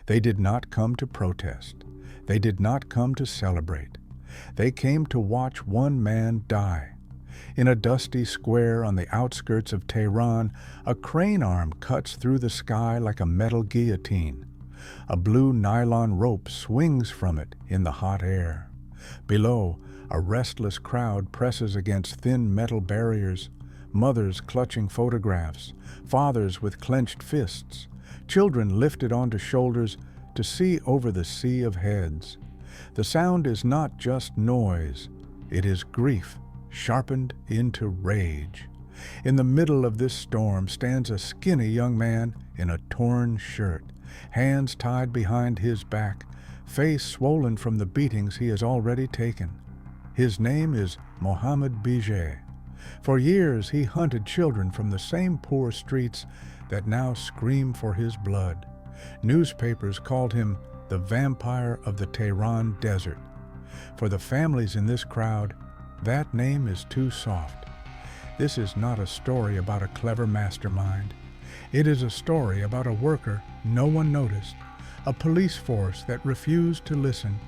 They did not come to protest. They did not come to celebrate. They came to watch one man die. In a dusty square on the outskirts of Tehran, a crane arm cuts through the sky like a metal guillotine. A blue nylon rope swings from it in the hot air. Below, a restless crowd presses against thin metal barriers, mothers clutching photographs, fathers with clenched fists, children lifted onto shoulders to see over the sea of heads. The sound is not just noise, it is grief sharpened into rage. In the middle of this storm stands a skinny young man in a torn shirt, hands tied behind his back, face swollen from the beatings he has already taken. His name is Mohammed Bijeh. For years he hunted children from the same poor streets that now scream for his blood. Newspapers called him the vampire of the Tehran desert. For the families in this crowd, that name is too soft. This is not a story about a clever mastermind. It is a story about a worker no one noticed, a police force that refused to listen,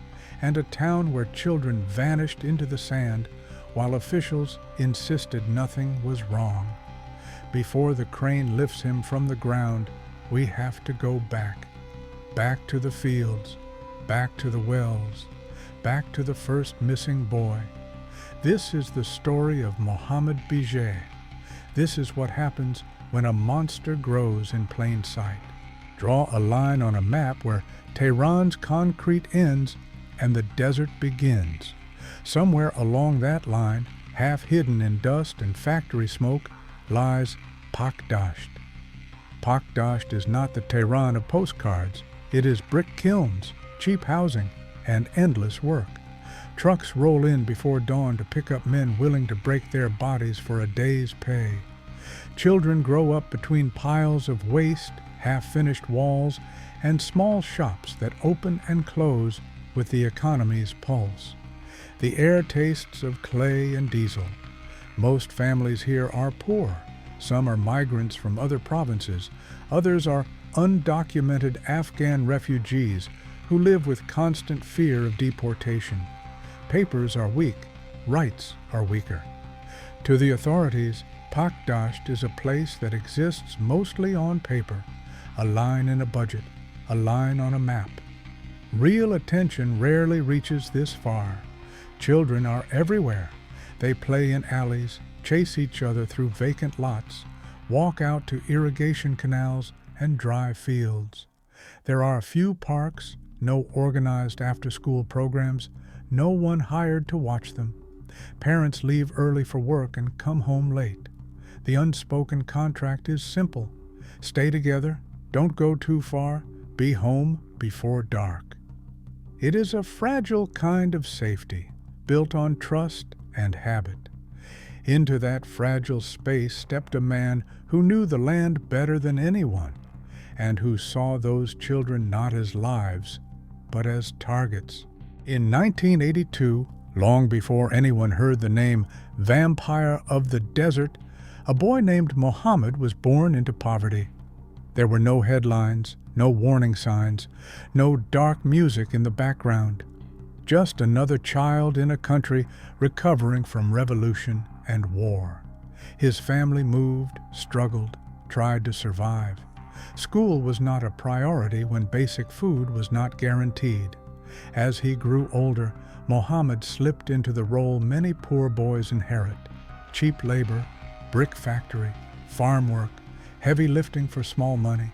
and a town where children vanished into the sand while officials insisted nothing was wrong. Before the crane lifts him from the ground, we have to go back to the fields, back to the wells, back to the first missing boy. This is the story of Mohammed Bijeh. This is what happens when a monster grows in plain sight. Draw a line on a map where Tehran's concrete ends and the desert begins. Somewhere along that line, half hidden in dust and factory smoke, lies Pakdasht. Pakdasht is not the Tehran of postcards. It is brick kilns, cheap housing, and endless work. Trucks roll in before dawn to pick up men willing to break their bodies for a day's pay. Children grow up between piles of waste, half-finished walls, and small shops that open and close with the economy's pulse. The air tastes of clay and diesel. Most families here are poor. Some are migrants from other provinces. Others are undocumented Afghan refugees who live with constant fear of deportation. Papers are weak, rights are weaker. To the authorities, Pakdasht is a place that exists mostly on paper, a line in a budget, a line on a map. Real attention rarely reaches this far. Children are everywhere. They play in alleys, chase each other through vacant lots, walk out to irrigation canals and dry fields. There are a few parks, no organized after-school programs, no one hired to watch them. Parents leave early for work and come home late. The unspoken contract is simple. Stay together, don't go too far, be home before dark. It is a fragile kind of safety, built on trust and habit. Into that fragile space stepped a man who knew the land better than anyone, and who saw those children not as lives, but as targets. In 1982, long before anyone heard the name Vampire of the Desert, a boy named Mohammed was born into poverty. There were no headlines, no warning signs, no dark music in the background. Just another child in a country recovering from revolution and war. His family moved, struggled, tried to survive. School was not a priority when basic food was not guaranteed. As he grew older, Mohammed slipped into the role many poor boys inherit: cheap labor, brick factory, farm work, heavy lifting for small money.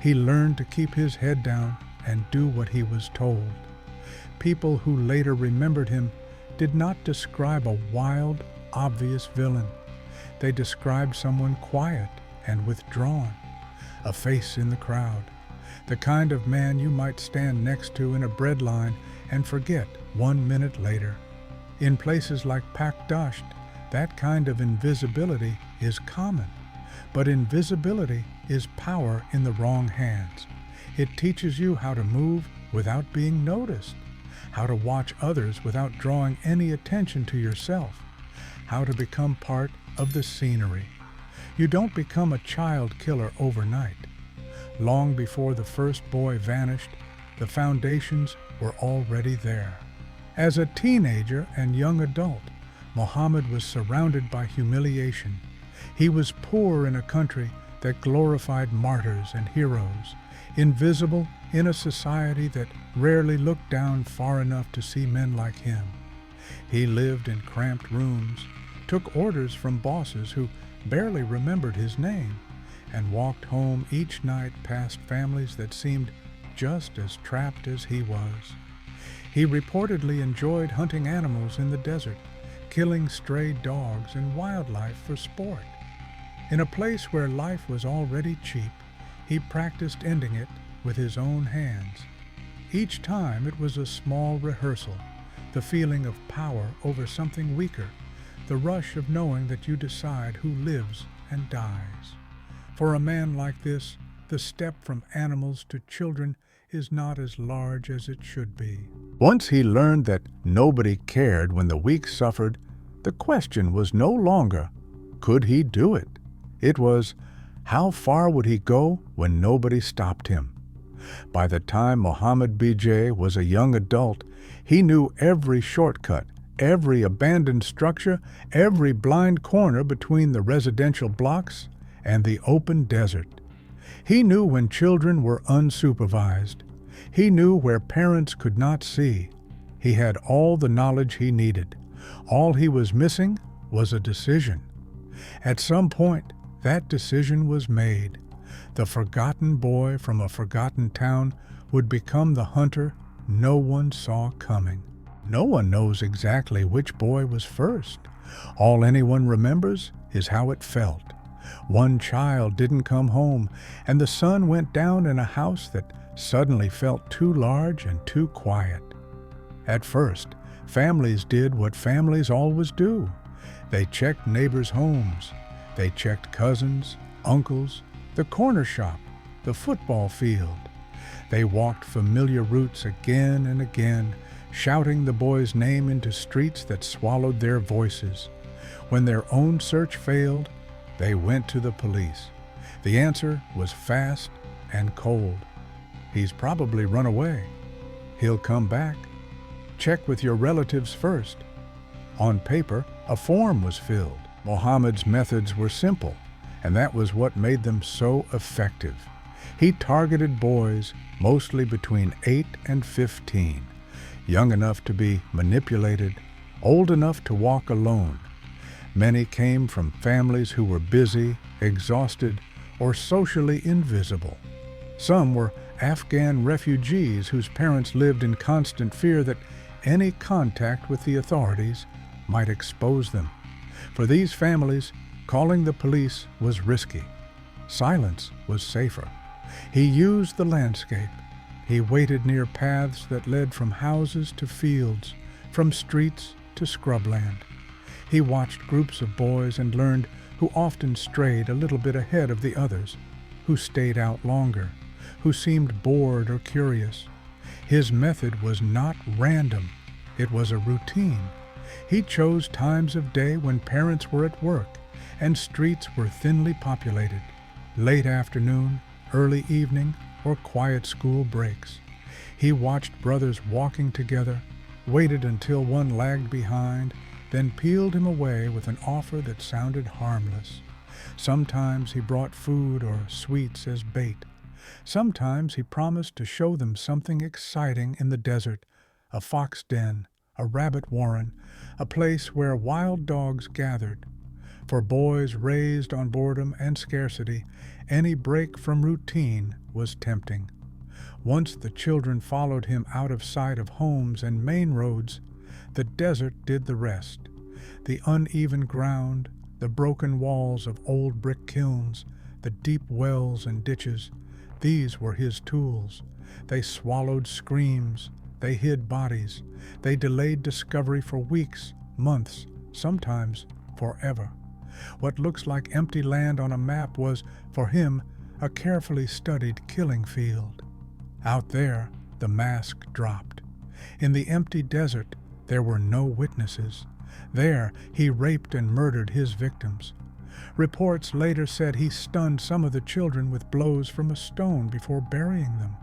He learned to keep his head down and do what he was told. People who later remembered him did not describe a wild, obvious villain. They described someone quiet and withdrawn, a face in the crowd, the kind of man you might stand next to in a bread line and forget 1 minute later. In places like Pakdasht, that kind of invisibility is common. But invisibility is power in the wrong hands. It teaches you how to move without being noticed, how to watch others without drawing any attention to yourself, how to become part of the scenery. You don't become a child killer overnight. Long before the first boy vanished, the foundations were already there. As a teenager and young adult, Mohammed was surrounded by humiliation. He was poor in a country that glorified martyrs and heroes, invisible in a society that rarely looked down far enough to see men like him. He lived in cramped rooms, took orders from bosses who barely remembered his name, and walked home each night past families that seemed just as trapped as he was. He reportedly enjoyed hunting animals in the desert, killing stray dogs and wildlife for sport. In a place where life was already cheap, he practiced ending it with his own hands. Each time it was a small rehearsal, the feeling of power over something weaker, the rush of knowing that you decide who lives and dies. For a man like this, the step from animals to children is not as large as it should be. Once he learned that nobody cared when the weak suffered, the question was no longer, could he do it? It was, how far would he go when nobody stopped him? By the time Mohammed Bijeh was a young adult, he knew every shortcut, every abandoned structure, every blind corner between the residential blocks and the open desert. He knew when children were unsupervised. He knew where parents could not see. He had all the knowledge he needed. All he was missing was a decision. At some point, that decision was made. The forgotten boy from a forgotten town would become the hunter no one saw coming. No one knows exactly which boy was first. All anyone remembers is how it felt. One child didn't come home, and the sun went down in a house that suddenly felt too large and too quiet. At first, families did what families always do. They checked neighbors' homes. They checked cousins, uncles, the corner shop, the football field. They walked familiar routes again and again, shouting the boy's name into streets that swallowed their voices. When their own search failed, they went to the police. The answer was fast and cold. He's probably run away. He'll come back. Check with your relatives first. On paper, a form was filled. Mohammed's methods were simple, and that was what made them so effective. He targeted boys mostly between 8 and 15, young enough to be manipulated, old enough to walk alone. Many came from families who were busy, exhausted, or socially invisible. Some were Afghan refugees whose parents lived in constant fear that any contact with the authorities might expose them. For these families, calling the police was risky. Silence was safer. He used the landscape. He waited near paths that led from houses to fields, from streets to scrubland. He watched groups of boys and learned who often strayed a little bit ahead of the others, who stayed out longer, who seemed bored or curious. His method was not random. It was a routine. He chose times of day when parents were at work and streets were thinly populated, late afternoon, early evening, or quiet school breaks. He watched brothers walking together, waited until one lagged behind, then peeled him away with an offer that sounded harmless. Sometimes he brought food or sweets as bait. Sometimes he promised to show them something exciting in the desert, a fox den, a rabbit warren, a place where wild dogs gathered. For boys raised on boredom and scarcity, any break from routine was tempting. Once the children followed him out of sight of homes and main roads, the desert did the rest. The uneven ground, the broken walls of old brick kilns, the deep wells and ditches, these were his tools. They swallowed screams, they hid bodies, they delayed discovery for weeks, months, sometimes forever. What looks like empty land on a map was, for him, a carefully studied killing field. Out there, the mask dropped. In the empty desert, there were no witnesses. There, he raped and murdered his victims. Reports later said he stunned some of the children with blows from a stone before burying them.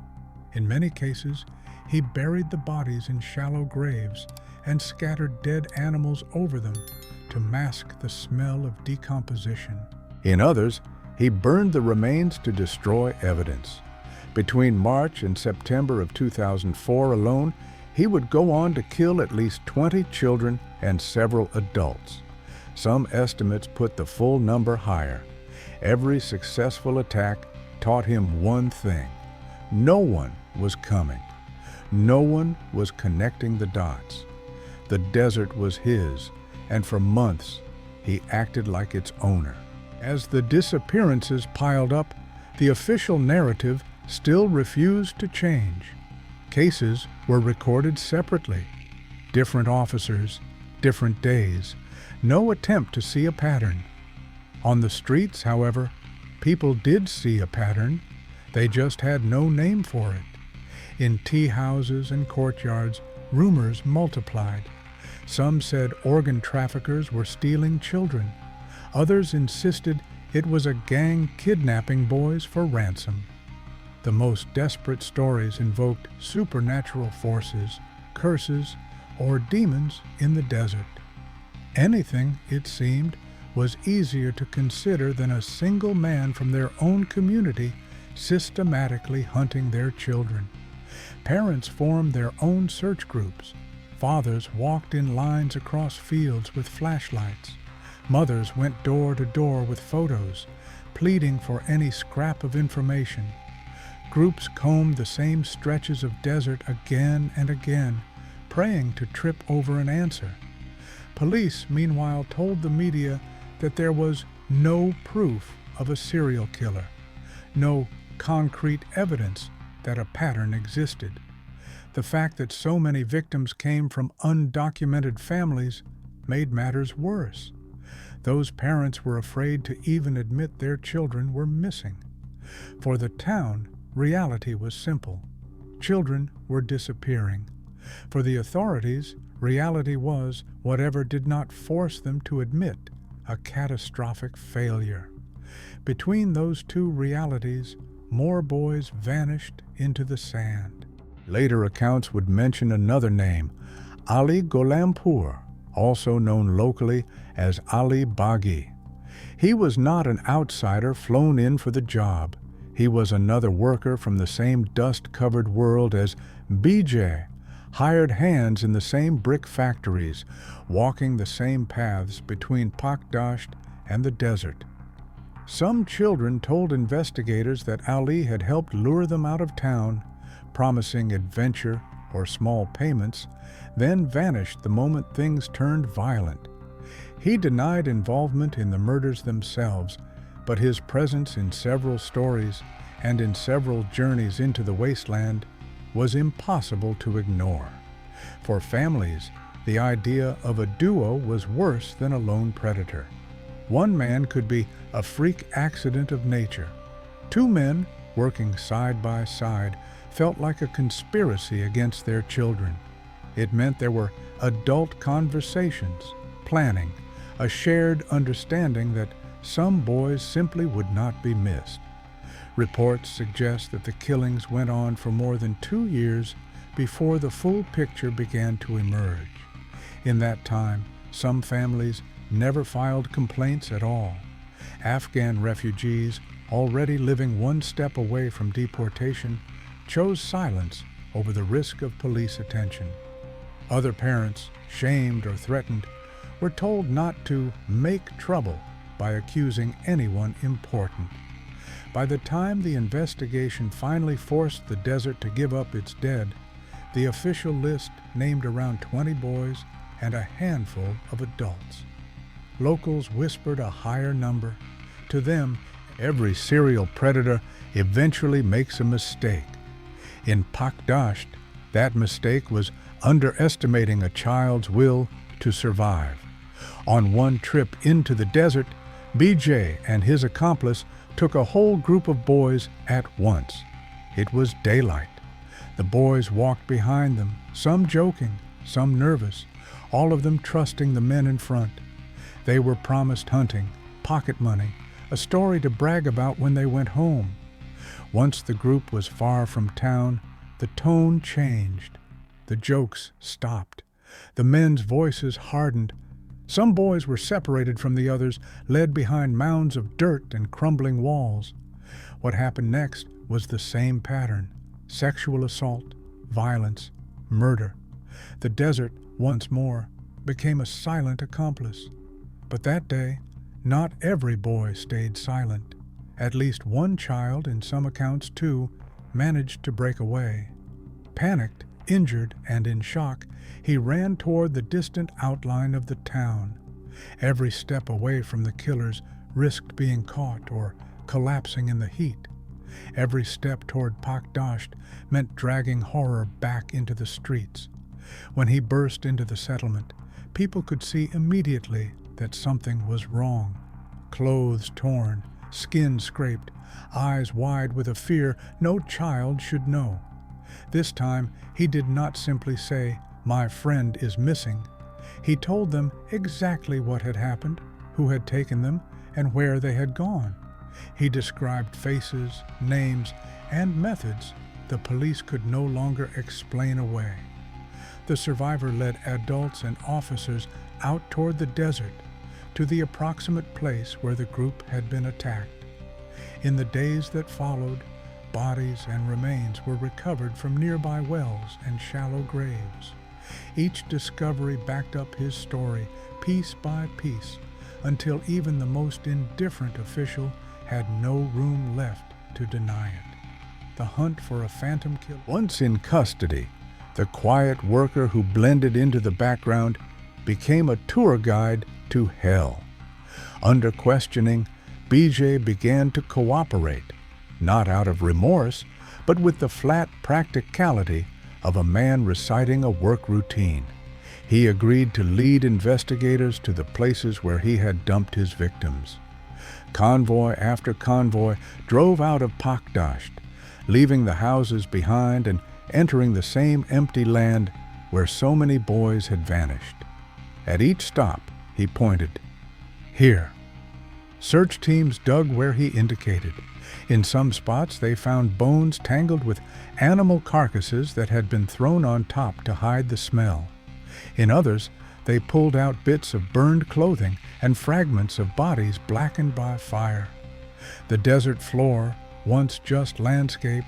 In many cases, he buried the bodies in shallow graves and scattered dead animals over them to mask the smell of decomposition. In others, he burned the remains to destroy evidence. Between March and September of 2004 alone, he would go on to kill at least 20 children and several adults. Some estimates put the full number higher. Every successful attack taught him one thing: no one was coming. No one was connecting the dots. The desert was his, and for months he acted like its owner. As the disappearances piled up, the official narrative still refused to change. Cases were recorded separately. Different officers, different days, no attempt to see a pattern. On the streets, however, people did see a pattern. They just had no name for it. In tea houses and courtyards, rumors multiplied. Some said organ traffickers were stealing children. Others insisted it was a gang kidnapping boys for ransom. The most desperate stories invoked supernatural forces, curses, or demons in the desert. Anything, it seemed, was easier to consider than a single man from their own community systematically hunting their children. Parents formed their own search groups. Fathers walked in lines across fields with flashlights. Mothers went door to door with photos, pleading for any scrap of information. Groups combed the same stretches of desert again and again, praying to trip over an answer. Police, meanwhile, told the media that there was no proof of a serial killer, no concrete evidence that a pattern existed. The fact that so many victims came from undocumented families made matters worse. Those parents were afraid to even admit their children were missing. For the town, reality was simple. Children were disappearing. For the authorities, reality was whatever did not force them to admit a catastrophic failure. Between those two realities, more boys vanished into the sand. Later accounts would mention another name, Ali Gholampour, also known locally as Ali Baghi. He was not an outsider flown in for the job. He was another worker from the same dust-covered world as Bijeh, hired hands in the same brick factories, walking the same paths between Pakdasht and the desert. Some children told investigators that Ali had helped lure them out of town, promising adventure or small payments, then vanished the moment things turned violent. He denied involvement in the murders themselves, but his presence in several stories and in several journeys into the wasteland was impossible to ignore. For families, the idea of a duo was worse than a lone predator. One man could be a freak accident of nature. Two men, working side by side, felt like a conspiracy against their children. It meant there were adult conversations, planning, a shared understanding that some boys simply would not be missed. Reports suggest that the killings went on for more than 2 years before the full picture began to emerge. In that time, some families never filed complaints at all. Afghan refugees, already living one step away from deportation, chose silence over the risk of police attention. Other parents, shamed or threatened, were told not to make trouble by accusing anyone important. By the time the investigation finally forced the desert to give up its dead, the official list named around 20 boys and a handful of adults. Locals whispered a higher number. To them, every serial predator eventually makes a mistake. In Pakdasht, that mistake was underestimating a child's will to survive. On one trip into the desert, Bijeh and his accomplice took a whole group of boys at once. It was daylight. The boys walked behind them, some joking, some nervous, all of them trusting the men in front. They were promised hunting, pocket money, a story to brag about when they went home. Once the group was far from town, the tone changed. The jokes stopped. The men's voices hardened. Some boys were separated from the others, led behind mounds of dirt and crumbling walls. What happened next was the same pattern: sexual assault, violence, murder. The desert, once more, became a silent accomplice. But that day, not every boy stayed silent. At least one child, in some accounts two, managed to break away. Panicked, injured, and in shock, he ran toward the distant outline of the town. Every step away from the killers risked being caught or collapsing in the heat. Every step toward Pakdasht meant dragging horror back into the streets. When he burst into the settlement, people could see immediately that something was wrong. Clothes torn, skin scraped, eyes wide with a fear no child should know. This time, he did not simply say, "My friend is missing." He told them exactly what had happened, who had taken them, and where they had gone. He described faces, names, and methods the police could no longer explain away. The survivor led adults and officers out toward the desert, to the approximate place where the group had been attacked. In the days that followed, bodies and remains were recovered from nearby wells and shallow graves. Each discovery backed up his story, piece by piece, until even the most indifferent official had no room left to deny it. The hunt for a phantom killer. Once in custody, the quiet worker who blended into the background became a tour guide to hell. Under questioning, Bijeh began to cooperate, not out of remorse, but with the flat practicality of a man reciting a work routine. He agreed to lead investigators to the places where he had dumped his victims. Convoy after convoy drove out of Pakdasht, leaving the houses behind and entering the same empty land where so many boys had vanished. At each stop, he pointed, "Here." Search teams dug where he indicated. In some spots, they found bones tangled with animal carcasses that had been thrown on top to hide the smell. In others, they pulled out bits of burned clothing and fragments of bodies blackened by fire. The desert floor, once just landscape,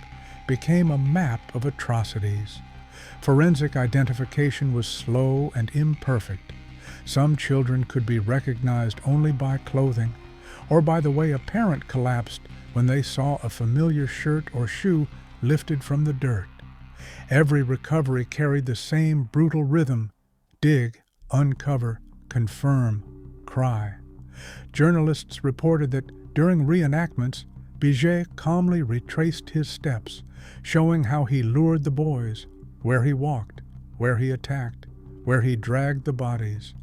became a map of atrocities. Forensic identification was slow and imperfect. Some children could be recognized only by clothing, or by the way a parent collapsed when they saw a familiar shirt or shoe lifted from the dirt. Every recovery carried the same brutal rhythm: dig, uncover, confirm, cry. Journalists reported that during reenactments, Bijeh calmly retraced his steps, showing how he lured the boys, where he walked, where he attacked, where he dragged the bodies.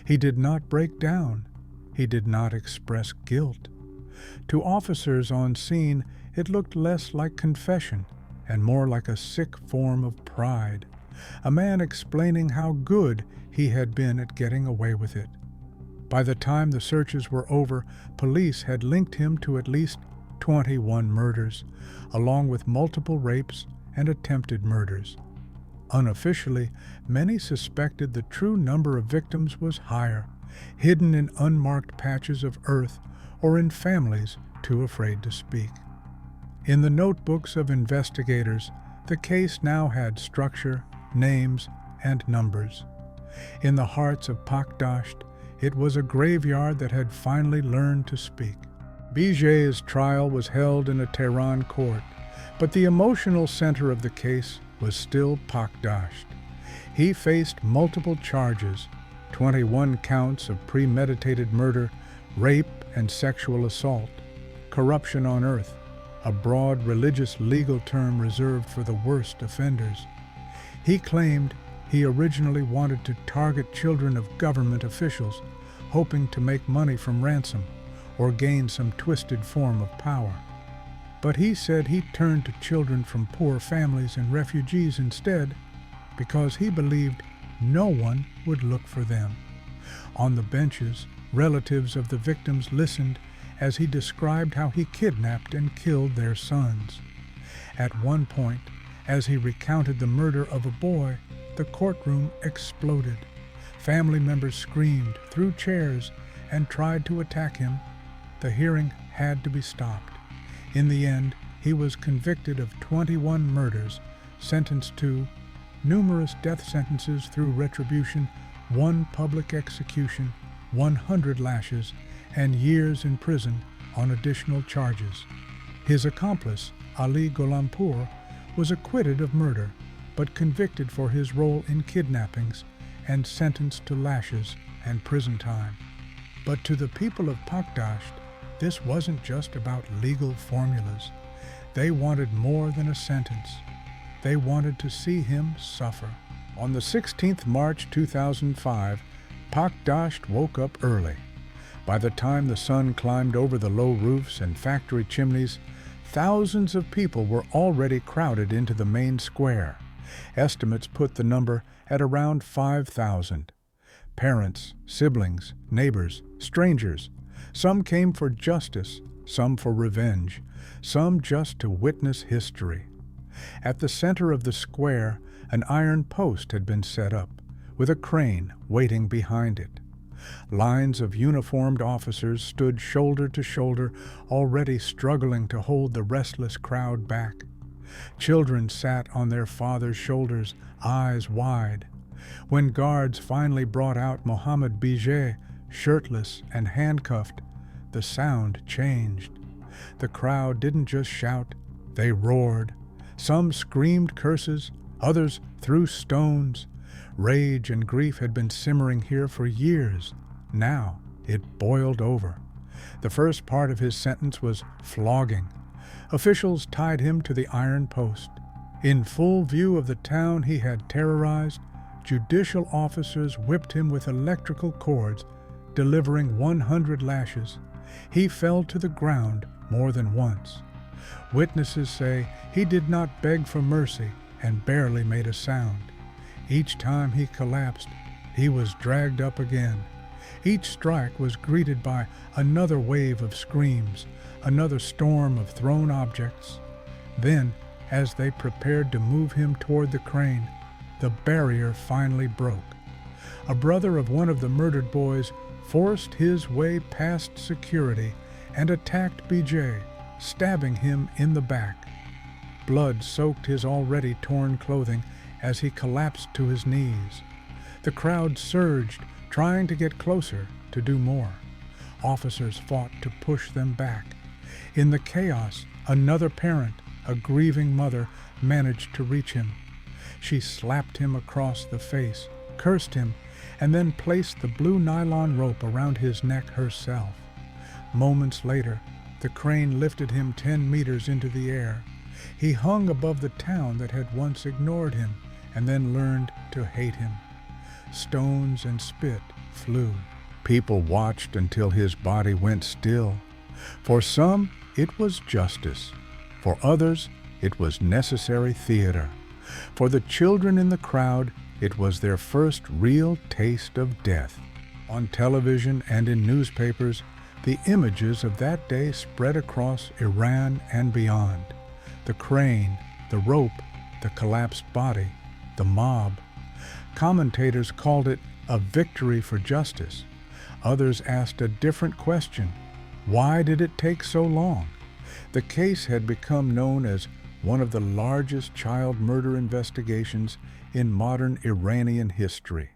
He did not break down. He did not express guilt. To officers on scene, it looked less like confession and more like a sick form of pride, a man explaining how good he had been at getting away with it. By the time the searches were over, police had linked him to at least 21 murders, along with multiple rapes and attempted murders. Unofficially, many suspected the true number of victims was higher, hidden in unmarked patches of earth or in families too afraid to speak. In the notebooks of investigators, the case now had structure, names, and numbers. In the hearts of Pakdasht, it was a graveyard that had finally learned to speak. Bijeh's trial was held in a Tehran court, but the emotional center of the case was still Pakdasht. He faced multiple charges, 21 counts of premeditated murder, rape and sexual assault, corruption on earth, a broad religious legal term reserved for the worst offenders. He claimed he originally wanted to target children of government officials, hoping to make money from ransom or gain some twisted form of power. But he said he turned to children from poor families and refugees instead because he believed no one would look for them. On the benches, Relatives of the victims listened as he described how he kidnapped and killed their sons. At one point, as he recounted the murder of a boy, the courtroom exploded. Family members screamed, threw chairs, and tried to attack him. The hearing had to be stopped. In the end, he was convicted of 21 murders, sentenced to numerous death sentences through retribution, 1 public execution, 100 lashes, and years in prison on additional charges. His accomplice, Ali Gholampour, was acquitted of murder, but convicted for his role in kidnappings and sentenced to lashes and prison time. But to the people of Pakdasht, this wasn't just about legal formulas. They wanted more than a sentence. They wanted to see him suffer. On the 16th March 2005, Pakdasht woke up early. By the time the sun climbed over the low roofs and factory chimneys, thousands of people were already crowded into the main square. Estimates put the number at around 5,000. Parents, siblings, neighbors, strangers. Some came for justice, some for revenge, some just to witness history. At the center of the square, an iron post had been set up, with a crane waiting behind it. Lines of uniformed officers stood shoulder to shoulder, already struggling to hold the restless crowd back. Children sat on their fathers' shoulders, eyes wide. When guards finally brought out Mohammed Bijeh, shirtless and handcuffed, the sound changed. The crowd didn't just shout, they roared. Some screamed curses, others threw stones. Rage and grief had been simmering here for years. Now it boiled over. The first part of his sentence was flogging. Officials tied him to the iron post. In full view of the town he had terrorized, judicial officers whipped him with electrical cords, delivering 100 lashes. He fell to the ground more than once. Witnesses say he did not beg for mercy and barely made a sound. Each time he collapsed, he was dragged up again. Each strike was greeted by another wave of screams, another storm of thrown objects. Then, as they prepared to move him toward the crane, the barrier finally broke. A brother of one of the murdered boys forced his way past security and attacked Bijeh, stabbing him in the back. Blood soaked his already torn clothing as he collapsed to his knees. The crowd surged, trying to get closer to do more. Officers fought to push them back. In the chaos, another parent, a grieving mother, managed to reach him. She slapped him across the face, cursed him, and then placed the blue nylon rope around his neck herself. Moments later, the crane lifted him 10 meters into the air. He hung above the town that had once ignored him and then learned to hate him. Stones and spit flew. People watched until his body went still. For some, it was justice. For others, it was necessary theater. For the children in the crowd, it was their first real taste of death. On television and in newspapers, the images of that day spread across Iran and beyond. The crane, the rope, the collapsed body, the mob. Commentators called it a victory for justice. Others asked a different question. Why did it take so long? The case had become known as one of the largest child murder investigations in modern Iranian history.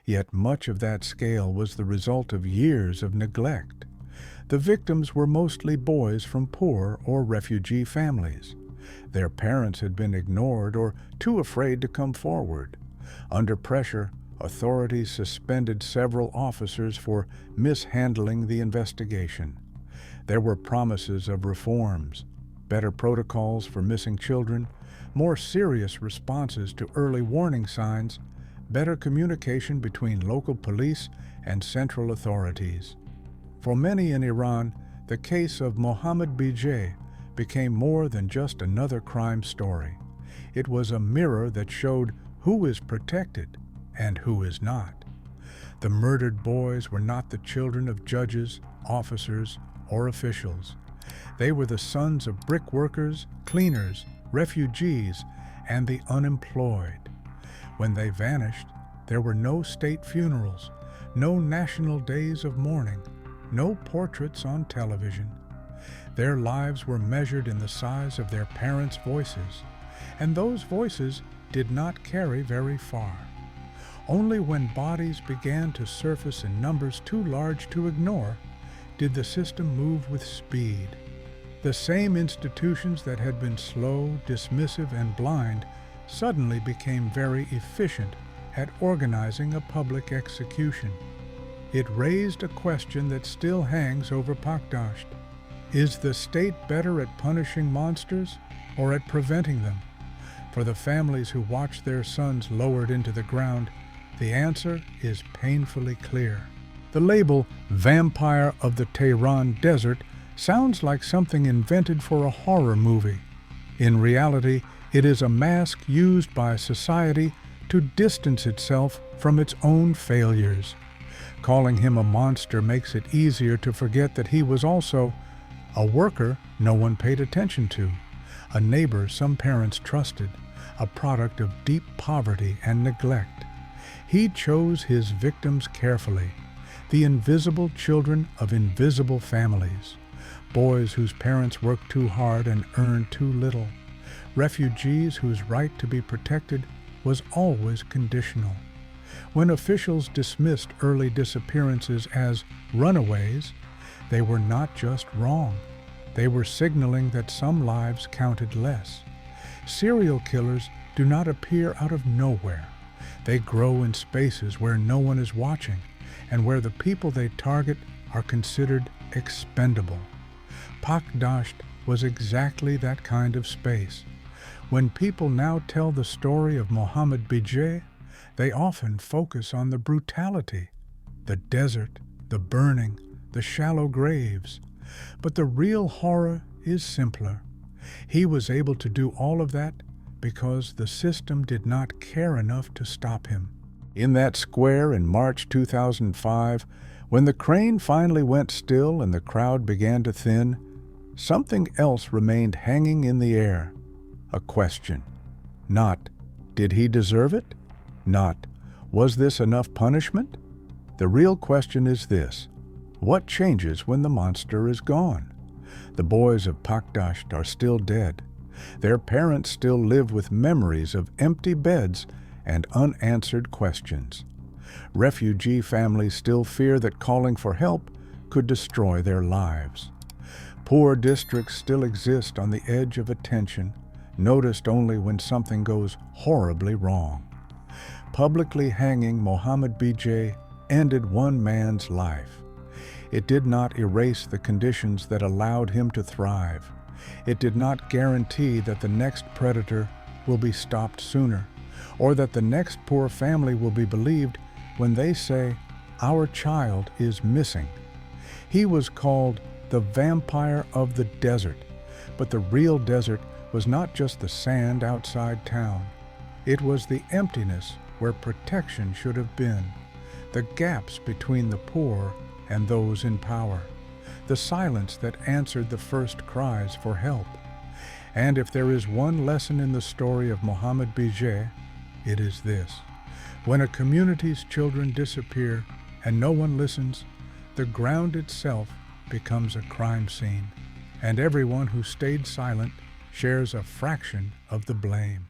Yet much of that scale was the result of years of neglect. The victims were mostly boys from poor or refugee families. Their parents had been ignored or too afraid to come forward. Under pressure, authorities suspended several officers for mishandling the investigation. There were promises of reforms, better protocols for missing children, more serious responses to early warning signs, better communication between local police and central authorities. For many in Iran, the case of Mohammed Bijeh became more than just another crime story. It was a mirror that showed who is protected and who is not. The murdered boys were not the children of judges, officers, or officials. They were the sons of brick workers, cleaners, refugees, and the unemployed. When they vanished, there were no state funerals, no national days of mourning, no portraits on television. Their lives were measured in the size of their parents' voices, and those voices did not carry very far. Only when bodies began to surface in numbers too large to ignore did the system move with speed. The same institutions that had been slow, dismissive, and blind suddenly became very efficient at organizing a public execution. It raised a question that still hangs over Pakdasht. Is the state better at punishing monsters or at preventing them? For the families who watched their sons lowered into the ground, the answer is painfully clear. The label Vampire of the Tehran Desert sounds like something invented for a horror movie. In reality, it is a mask used by society to distance itself from its own failures. Calling him a monster makes it easier to forget that he was also a worker no one paid attention to, a neighbor some parents trusted, a product of deep poverty and neglect. He chose his victims carefully, the invisible children of invisible families, boys whose parents worked too hard and earned too little, refugees whose right to be protected was always conditional. When officials dismissed early disappearances as runaways, they were not just wrong. They were signaling that some lives counted less. Serial killers do not appear out of nowhere. They grow in spaces where no one is watching and where the people they target are considered expendable. Pakdasht was exactly that kind of space. When people now tell the story of Mohammed Bijeh, they often focus on the brutality, the desert, the burning, the shallow graves. But the real horror is simpler. He was able to do all of that because the system did not care enough to stop him. In that square in March 2005, when the crane finally went still and the crowd began to thin, something else remained hanging in the air. A question. Not, did he deserve it? Not, was this enough punishment? The real question is this: what changes when the monster is gone? The boys of Pakdasht are still dead. Their parents still live with memories of empty beds and unanswered questions. Refugee families still fear that calling for help could destroy their lives. Poor districts still exist on the edge of attention, noticed only when something goes horribly wrong. Publicly hanging Mohammed Bijeh ended one man's life. It did not erase the conditions that allowed him to thrive. It did not guarantee that the next predator will be stopped sooner, or that the next poor family will be believed when they say, "Our child is missing." He was called the Vampire of the Desert, but the real desert was not just the sand outside town. It was the emptiness where protection should have been, the gaps between the poor and those in power, the silence that answered the first cries for help. And if there is one lesson in the story of Mohammed Bijeh, it is this: when a community's children disappear and no one listens, the ground itself becomes a crime scene, and everyone who stayed silent shares a fraction of the blame.